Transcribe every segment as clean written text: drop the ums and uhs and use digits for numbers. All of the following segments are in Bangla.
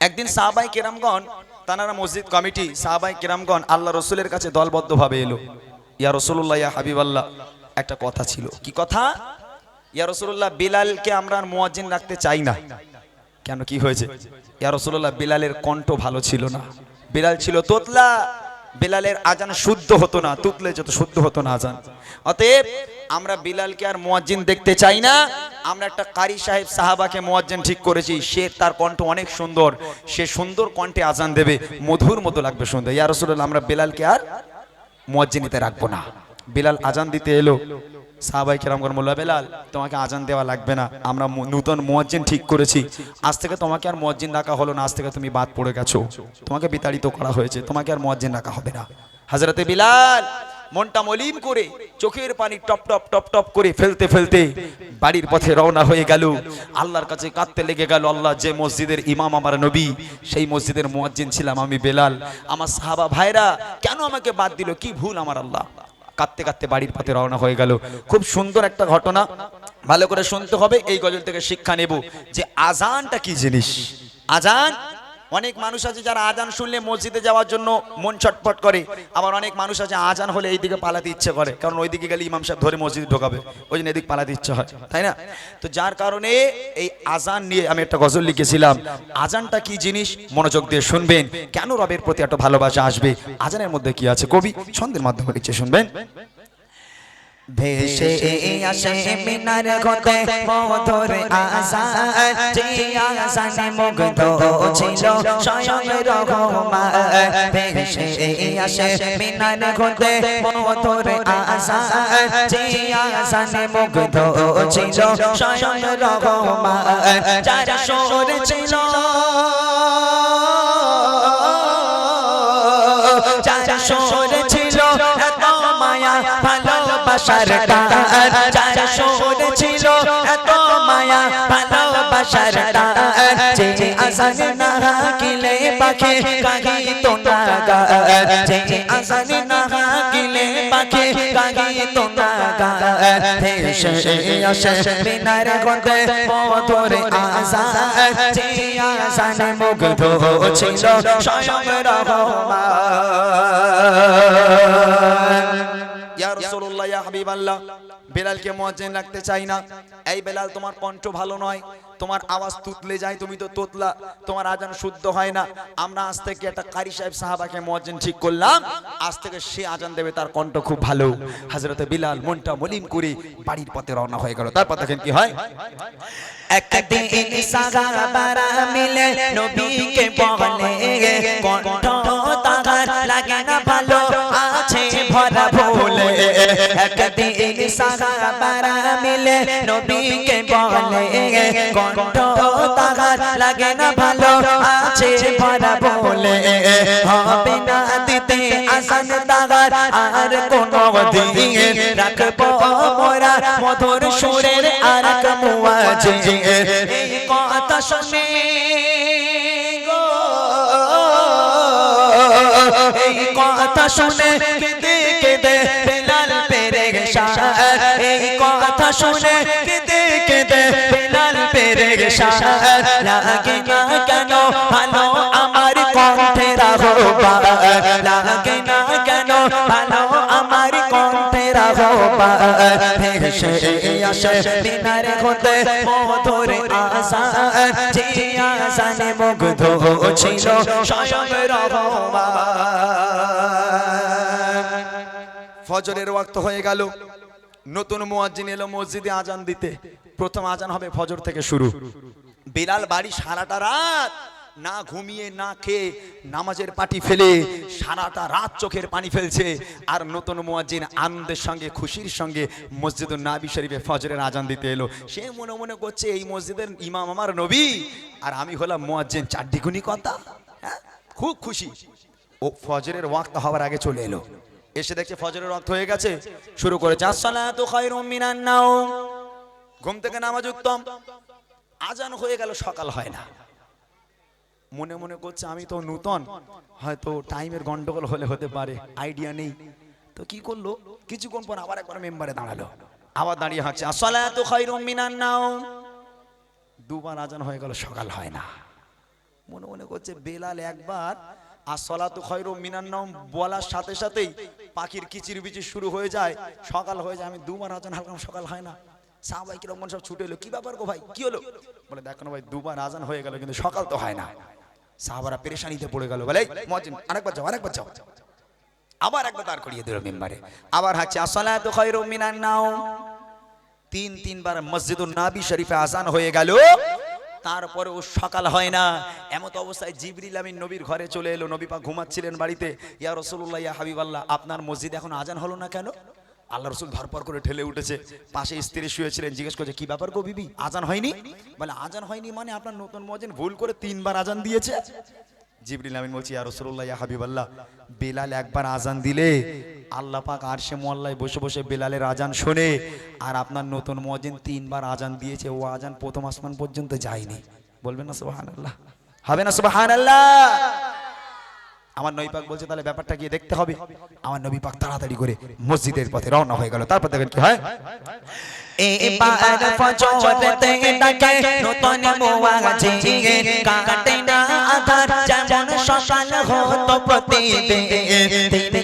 একদিন সাহাবায়ে কেরামগণ তানারা মসজিদ কমিটি সাহাবায়ে কেরামগণ আল্লাহ রসুলের কাছে দলবদ্ধভাবে এলো। ইয়া রাসূলুল্লাহ, ইয়া হাবিবাল্লাহ, একটা কথা ছিল। কি কথা? ইয়া রাসূলুল্লাহ, বিলালকে আমরা আর মুয়াজ্জিন রাখতে চাই না। কেন, কি হয়েছে? ইয়া রাসূলুল্লাহ, বিলালের কণ্ঠ ভালো ছিল না। বিলাল ছিল তোতলা, বিলালের আজান শুদ্ধ হতো না, তুতলে যত শুদ্ধ হতো না আজান। অতএব আমরা বিলালকে আর মুয়াজ্জিন দেখতে চাই না। আমরা একটা কারি সাহেব সাহাবাকে মুয়াজ্জিন ঠিক করেছি। সে তার কণ্ঠ অনেক সুন্দর, সে সুন্দর কণ্ঠে আজান দেবে, মধুর মতো লাগবে শুনতে। ইয়া রাসূলুল্লাহ, আমরা বিলালকে আর মুয়াজ্জিনিতে রাখবো না। বিলাল আজান দিতে এলো। সাহাবায়ে কেরামগণ বলল, বেলাল তোমাকে আজান দেওয়া লাগবে না, আমরা নতুন মুয়াজ্জিন ঠিক করেছি। আজ থেকে তোমাকে আর মুয়াজ্জিন রাখা হলো না, আজ থেকে তুমি বাদ পড়ে গেছো, তোমাকে বিতাড়িত করা হয়েছে, তোমাকে আর মুয়াজ্জিন রাখা হবে না। হযরতে বিলাল মনটা মলিন করে চোখের পানি টপ টপ টপ টপ করে ফেলতে ফেলতে বাড়ির পথে রওনা হয়ে গেল। আল্লাহর কাছে কাঁদতে লেগে গেল, আল্লাহ, যে মসজিদের ইমাম আমার নবী, সেই মসজিদের মুয়াজ্জিন ছিলাম আমি বেলাল। আমার সাহাবা ভাইরা কেন আমাকে বাদ দিল, কি ভুল আমার আল্লাহ। কাঁদতে কাঁদতে বাড়ির পথে রওনা হয়ে গেল। খুব সুন্দর একটা ঘটনা, ভালো করে শুনতে হবে। এই গজল থেকে শিক্ষা নেব যে আজানটা কি জিনিস। আজান, অনেক মানুষ আছে যারা আজান শুনলে মসজিদে যাওয়ার জন্য মন ছটফট করে, আবার অনেক মানুষ আছে আজান হলে এই দিকে পালাতে ইচ্ছে করে, কারণ ওই দিকে গেলে ইমাম সাহেব ধরে মসজিদে ঢোকাবে, ওই জন্য এদিক পালাতে ইচ্ছে হয়, তাই না? তো যার কারণে এই আজান নিয়ে আমি একটা গজল লিখেছিলাম। আজানটা কি জিনিস মনোযোগ দিয়ে শুনবেন, কেন রবের প্রতি একটা ভালোবাসা আসবে, আজানের মধ্যে কি আছে, কবি ছন্দের মাধ্যমে লিখছে, শুনবেন। ভেসে আসে মিনার ঘতে মধুর আজান, যে আজানে মুগ্ধ ছিল স্বয়ং রহমান। ভেসে আসে মিনার ঘতে মধুর আজান, যে আজানে মুগ্ধ ছিল স্বয়ং রহমান। যার সুর ছিল, যার সুর ছিল এত মায়া ভালোবাসার টান, যার সুর ছিল এত মায়া ভালোবাসার টান। যে আজান না গেলে পাখি গাহিত না গান, যে আজান না গেলে পাখি গাহিত না গান। ভেসে আসে মিনার ঘতে মধুর আজান, যে আজানে মুগ্ধ ছিল স্বয়ং রহমান। ইয়া রাসূলুল্লাহ, ইয়া হাবিবাল্লাহ, বেলালকে মুয়াজ্জিন রাখতে চাই না। এই বেলাল, তোমার কণ্ঠ ভালো নয়, তোমার আওয়াজ তুতলে যায়, তুমি তো তোতলা, তোমার আজান শুদ্ধ হয় না। আমরা আজ থেকে একটা কারি সাহেব সাহাবাকে মুয়াজ্জিন ঠিক করলাম, আজ থেকে সে আজান দেবে, তার কণ্ঠ খুব ভালো। হযরতে বিলাল মনটা মলিন করে বাড়ির পথে রওনা হয়ে গেল। তারপর দেখেন কি হয়। একদিন সাহাবারা মিলে নবীকে বলে, কণ্ঠ তাহার লাগে না ভালো, আছে ভরা ভুলে। একদিন সাহাবারা মিলে নবীকে বলে, কণ্ঠ তাহার লাগে না ভালো, আছে ভরা ভুলে। হবে না দিতে আজান তাহার আর কোনো দিন, রাখবো মোরা মধুর সুরের আর এক মুয়াজ্জিন। এই কথা শুনে গো, এই কথা শুনে কেঁদে কেঁদে বেলাল পেরেশান। এই কথা শুনে কেঁদে কেঁদে বেলাল পেরেশান। লাগে না কেন ভালো আমার কণ্ঠের আহ্বান, লাগে না কেন ভালো আমার কণ্ঠের আহ্বান। ভেসে আসে মিনার ঘতে মধুর আজান, যে আজানে মুগ্ধ ছিল স্বয়ং রহমান। ফজরের ওয়াক্ত হয়ে গেল, নতুন মুয়াজ্জিন এলো মসজিদে আজান দিতে। প্রথম আজান হবে ফজর থেকে শুরু। বিলাল বাড়ি সারাটা রাত না ঘুমিয়ে না খেয়ে নামাজের পাটি ফেলে সারাটা রাত চোখের পানি ফেলছে। আর নতুন মুয়াজ্জিন আনন্দের সঙ্গে খুশির সঙ্গে মসজিদুন নবী শরীফে ফজরের আজান দিতে এলো। সে মনে মনে করছে, এই মসজিদের ইমাম আমার নবী আর আমি হলাম মুয়াজ্জিন, চারদিগুনি কথা। খুব খুশি। ও ফজরের ওয়াক্ত হওয়ার আগে চলে এলো, এসে দেখছে ফজরের ওয়াক্ত হয়ে গেছে, শুরু করেছে আসসালাতু খায়রুম মিনান নাওম, ঘুম থেকে নামাজ উত্তম। আজান হয়ে গেল, সকাল হয় না। মনে মনে করছে, আমি তো নূতন, হয়তো টাইমের গন্ডগোল হলে হতে পারে, আইডিয়া নেই। তো কি করলো, কিছুক্ষণ পর আবার একবার মেম্বারে দাঁড়ালো, আবার দাঁড়িয়ে হাঁকছে আসসালাতু খায়রুম মিনান নাওম। দুবার আজান হয়ে গেল, সকাল হয় না। মনে মনে করছে বেলাল একবার আসসালাতু খায়রুম মিনান নাওম বলার সাথে সাথেই পাখির কিচির বিচির শুরু হয়ে যায়, সকাল হয়ে যায়। আমি দুবার আজান হালকাম সকাল হয় না। সাহাবাই কিরকম সব ছুটে এলো, কি ব্যাপার গো ভাই, কি হলো? বলে দেখো না ভাই, দুবার আজান হয়ে গেল কিন্তু সকাল তো হয় না। সাহাবারা পেরেশানিতে পড়ে গেল, বলে মুয়াজ্জিন আরেকবার যাও, আরেকবার যাও। আবার একবার দাঁড় করিয়ে দিল মিম্বারে, আবার হাঁকছে আসসালাতু খায়রুম মিনান নাওম। তিনবার মসজিদুন নবী শরীফে আজান হয়ে গেল, তারপরে ও সকাল হয় না। এমত অবস্থায় জিবরিল আমিন নবীর ঘরে চলে এলো। নবী পাক ঘুমাচ্ছিলেন বাড়িতে। ইয়া রাসূলুল্লাহ, ইয়া হাবিবাল্লাহ, আপনার মসজিদে এখন আজান হলো না কেন? আল্লাহ রাসূল ধরপড় করে ঠেলে উঠেছে, পাশে স্ত্রী শুয়েছিলেন। জিজ্ঞেস করছে কি ব্যাপার গো বিবি, আজান হয়নি? বলে আজান হয়নি মানে আপনার নতুন মুয়াজ্জিন ভুল করে 3 বার আজান দিয়েছে। জিবরিল আমিন বলছে, ইয়া রাসূলুল্লাহ, ইয়া হাবিবাল্লাহ, বেলাল একবার আজান দিলে আল্লাহ পাক আরশে মুআল্লায় বসে বসে বেলালের আজান শোনে, আর আপনার নতুন মুয়াজ্জিন 3 বার আজান দিয়েছে, ও আজান প্রথম আসমান পর্যন্ত যায়নি। বলবেন না সুবহানাল্লাহ? হবে না সুবহানাল্লাহ? আমার নবী পাক বলছে তাহলে ব্যাপারটা গিয়ে দেখতে হবে। আমার নবী পাক তাড়াতাড়ি করে মসজিদের পথে রওনা হয়ে গেল। তারপর দেখেন কি হয়। এবার ফজরেতে ডাকে নতুন মুয়াজ্জিন, কাটে না আধার যেমন সকাল হতো প্রতিদিন।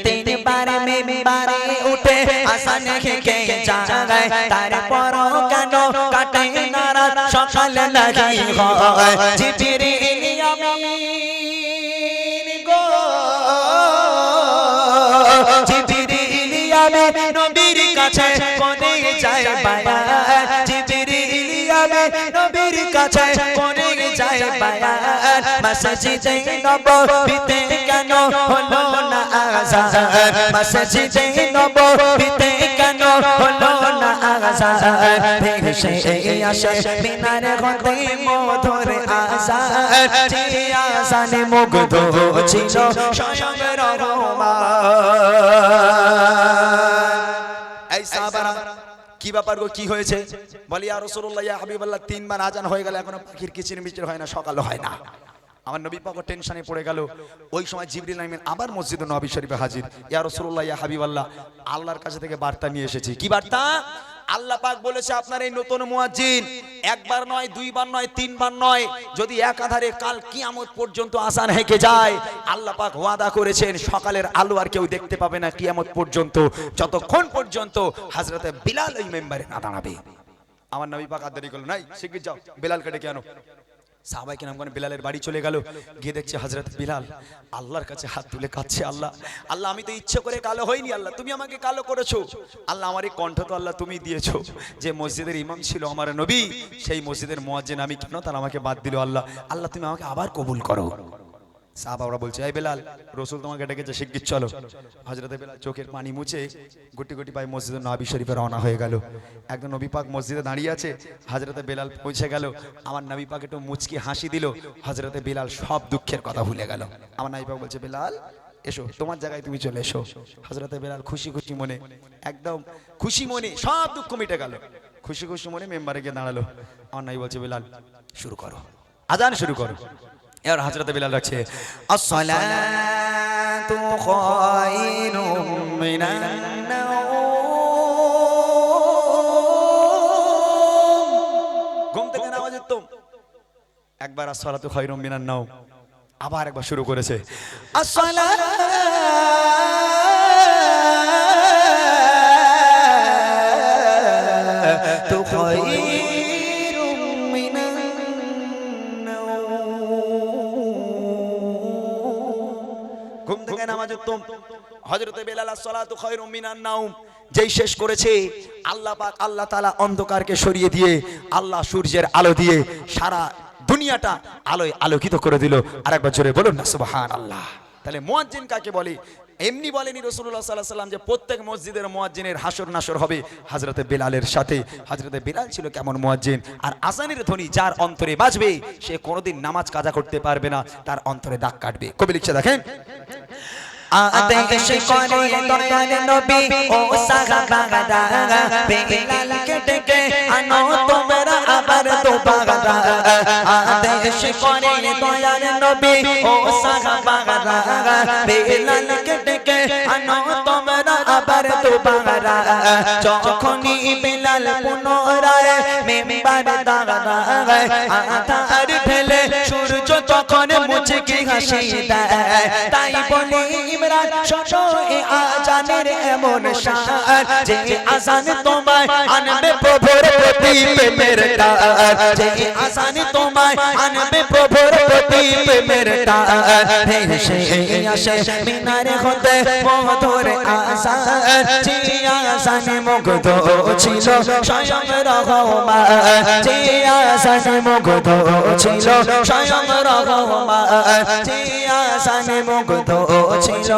তিনবার মিম্বারে উঠে আজান হেঁকে যায়, তারপরও কেন কাটে না রাত, সকাল লাগি হয়। জিবরিল আমিন গো, জিবরিল আমিন নবীর কাছে করে যায় বায়ান। জিবরিল আমিন নবীর কাছে করে যায় বায়ান। মসজিদে নববীতে কেন হলো না আযান? মসজিদে নববীতে কেন হলো না আযান? ভেসে আসে মিনার হতে মধুর আযান, যে আযানে মুগ্ধ ছিল স্বয়ং রহমান। এই সাহাবারা কি ব্যাপার গো, কি হয়েছে? বলি ইয়া রাসূলুল্লাহ, ইয়া হাবিবাল্লাহ, 3 বার আজান হয়ে গেল, এখনো পাখির কিচিরমিচির হয় না, সকাল হয় না। আমার নবী পাক টেনশনে পড়ে গেল। ওই সময় জিবরিল আমিন আবার মসজিদে নবী শরীফে হাজির। ইয়া রাসূলুল্লাহ, ইয়া হাবিবাল্লাহ, আল্লাহর কাছে থেকে বার্তা নিয়ে এসেছি। কি বার্তা? আল্লাহ পাক বলেছে আপনার এই নতুন মুয়াজ্জিন একবার নয়, 2 বার নয়, 3 বার নয়, যদি একাধারে কাল কিয়ামত পর্যন্ত আজান হেঁকে যায়, আল্লাহ পাক ওয়াদা করেছেন সকালের আলো আর কেউ দেখতে পাবে না কিয়ামত পর্যন্ত, যতক্ষণ পর্যন্ত হযরতে বিলাল ওই মেম্বারে না দাঁড়াবে। আমার নবী পাক আর দেরি করলো নাই, শিগগির যাও বিলালকে ডেকে আনো। সাহাবায়ে কেরামগণ বিলালের বাড়ি চলে গেল। গিয়ে দেখছে হযরত বিলাল আল্লাহর কাছে হাত তুলে কাঁদছে, আল্লাহ আল্লাহ, আমি তো ইচ্ছে করে কালো হইনি, আল্লাহ তুমি আমাকে কালো করেছো। আল্লাহ আমার এই কণ্ঠ তো আল্লাহ তুমি দিয়েছো। যে মসজিদের ইমাম ছিল আমার নবী, সেই মসজিদের মুয়াজ্জিন আমি কেন, তার আমাকে বাদ দিল। আল্লাহ আল্লাহ তুমি আমাকে আবার কবুল করো। সাহাবারা বলছে এই বেলাল, রাসূল তোমাকে ডেকেছে, শিগগির চলো। হযরত বেলাল চোখের পানি মুছে গুটি গুটি পায়ে মসজিদে নবী শরীফে রওনা হয়ে গেল। একজন নবী পাক মসজিদে দাঁড়িয়ে আছে, হযরত বেলাল পৌঁছে গেল। আমার নবী পাক একটু মুচকি হাসি দিল। হযরত বেলাল সব দুঃখের কথা ভুলে গেল। আমার নবী পাক বলছে বেলাল এসো, তোমার জায়গায় তুমি চলে এসো। হযরত বেলাল খুশি খুশি মনে, একদম খুশি মনে, সব দুঃখ মিটে গেল। খুশি খুশি মনে মেম্বারে গিয়ে দাঁড়ালো। আমার নবী বলছে বেলাল শুরু করো, আজান শুরু করো। এর হযরত বিলাল রাখছে আসসালাতু খায়রুম মিনান নাওম। ঘুম থেকে নামাজ উঠতাম, একবার আসসালাতু খায়রুম মিনান নাওম, আবার একবার শুরু করেছে আসসালাতু খায়রুম মিনান নাওম। ঘুম থেকে নামাজ উঠতাম। হযরত বেলাল আসসালাতু খায়রুম মিনান নাওম যেই শেষ করেছে, আল্লাহ পাক আল্লাহ তাআলা অন্ধকারকে সরিয়ে দিয়ে আল্লাহ সূর্যের আলো দিয়ে সারা দুনিয়াটা আলোয় আলোকিত করে দিল। আরেকবার জোরে বলুন না সুবহানাল্লাহ। তাহলে মুয়াজ্জিন কাকে বলে? এমনি বলেনি রাসূলুল্লাহ সাল্লাল্লাহু আলাইহি ওয়াসাল্লাম যে প্রত্যেক মসজিদের মুয়াজ্জিনের হাসর নাসর হবে হযরতে বেলালের সাথে। হযরতে বেলাল ছিল কেমন মুয়াজ্জিন? আর আযানের ধ্বনি যার অন্তরে বাজবে সে কোনোদিন নামাজ কাজা করতে পারবে না, তার অন্তরে দাগ কাটবে। কবি লিখছে দেখেন, আদেশ করে দয়াল নবী ও সাহাবারা, বেলালকে ডেকে আনো তোমরা আবার দুবারা। আদেশ করে দয়াল নবী ও সাহাবারা, বেলালকে ডেকে আনো তোমরা আবার দুবারা। যখনই বেলাল পুনরায় মিম্বারে দাঁড়ায়, আধার ঢেলে সূর্য তখন মুচকি হাসি দেয় তাই বলি ইমরান শোনো এ আজানের এমন শান যে আজান তোমায় আনবে প্রভুর প্রতি প্রেমের টান যে আজান তোমায় আনবে প্রভুর প্রতি প্রেমের টান ভেসে আসে মিনারে হতে মধুর আজান যে আজানে মুগ্ধ ছিল স্বয়ং রহমান যে আজানে মুগ্ধ ছিল স্বয়ং রহমান যে আজানে মুগ্ধ ছিল